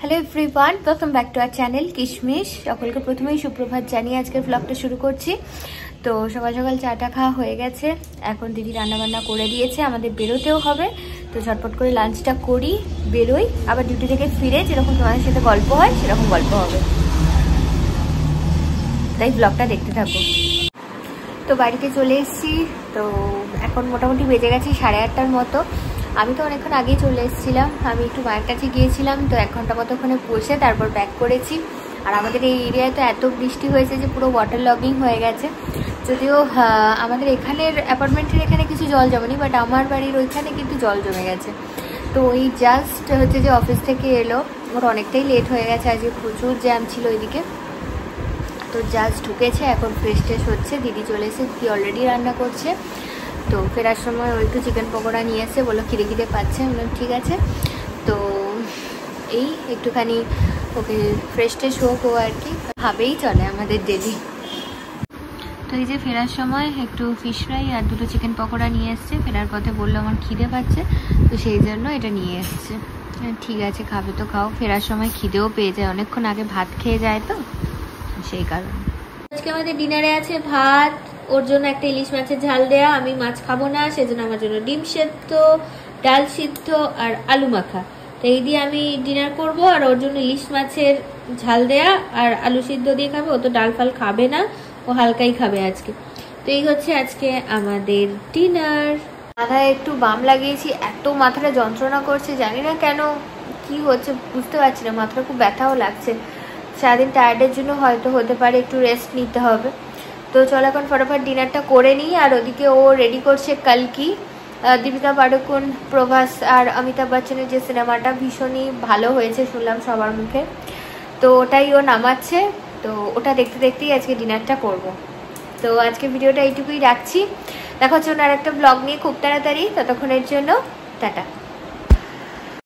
Hello everyone, welcome back to our channel কিশমিশ। সকলকে প্রথমেই সুপ্রভাত জানিয়ে আজকের ব্লগটা শুরু করছি। তো সকাল সকাল চাটা খাওয়া হয়ে গেছে, এখন দিদি রান্নাবান্না করে দিয়েছে, আমাদের বেরোতেও হবে। তো ঝটপট করে লাঞ্চটা করি, বেরোই, আবার ডিউটি থেকে ফিরে যেরকম তোমাদের সাথে গল্প হয় সেরকম গল্প হবে, তাই ব্লগটা দেখতে থাকো। তো বাড়িতে চলে এসেছি, তো এখন মোটামুটি বেজে গেছে 8:30টার মতো। আমি তো অনেকক্ষণ আগেই চলে এসেছিলাম, আমি একটু মায়ের কাছে গিয়েছিলাম, তো 1 ঘন্টা মতো ওখানে বসে তারপর ব্যাক করেছি। আর আমাদের এই এরিয়ায় তো এত বৃষ্টি হয়েছে যে পুরো ওয়াটার লগিং হয়ে গেছে। যদিও আমাদের এখানের অ্যাপার্টমেন্টের এখানে কিছু জল জমেনি, বাট আমার বাড়ির ওইখানে কিন্তু জল জমে গেছে। তো ওই জাস্ট হচ্ছে যে অফিস থেকে এলো, ওর অনেকটাই লেট হয়ে গেছে, আজকে প্রচুর জ্যাম ছিল ওইদিকে। তো জাস্ট ঢুকেছে, এখন ফ্রেশ ট্রেশ হচ্ছে, দিদি চলে এসে দিদি অলরেডি রান্না করছে। তো ফেরার সময় ও একটু চিকেন পকোড়া নিয়ে এসে বললো খিদে খিদে পাচ্ছে, বললাম ঠিক আছে। তো এই একটুখানি ওকে ফ্রেশ ট্রেশ হোক, ও আর কি ভাবেই চলে আমাদের ডেলি। তো এই যে ফেরার সময় একটু ফিশ ফ্রাই আর 2টো চিকেন পকোড়া নিয়ে এসছে, ফেরার পথে বললো আমার খিদে পাচ্ছে, তো সেই জন্য এটা নিয়ে এসছে। ঠিক আছে, খাবে তো খাও, ফেরার সময় খিদেও পেয়ে যায়, অনেকক্ষণ আগে ভাত খেয়ে যায় তো সেই কারণে। আজকে আমাদের ডিনারে আছে ভাত, ওর জন্য একটা ইলিশ মাছের ঝাল দেয়া, আমি মাছ খাবো না সেজন্য আমার জন্য ডিম সেদ্ধ, ডাল সিদ্ধ আর আলু মাখা। তো এই দিয়ে আমি ডিনার করব, আর ওর জন্য ইলিশ মাছের ঝাল দেয়া আর আলু সিদ্ধ দিয়ে খাবে। ও তো ডাল ফাল খাবে না, ও হালকাই খাবে আজকে। তো এই হচ্ছে আজকে আমাদের ডিনার। মাথায় একটু বাম লাগিয়েছি, এত মাথাটা যন্ত্রণা করছে, জানি না কেন, কি হচ্ছে বুঝতে পারছি না, মাথাটা খুব ব্যথাও লাগছে। সারাদিন টায়ার্ডের জন্য হয়তো হতে পারে, একটু রেস্ট নিতে হবে। তো চলো এখন ফটাফট ডিনারটা করে নিই। আর ওদিকে ও রেডি করছে কালকি, দীপিকা পাডুকোন, প্রভাস আর অমিতাভ বচ্চনের যে সিনেমাটা, ভীষণই ভালো হয়েছে শুনলাম সবার মুখে, তো ওটাই ও নামাচ্ছে। তো ওটা দেখতে দেখতেই আজকে ডিনারটা করব। তো আজকে ভিডিওটা এইটুকুই রাখছি, দেখা হচ্ছে আর একটা ব্লগ নিয়ে খুব তাড়াতাড়ি, ততক্ষণের জন্য টাটা।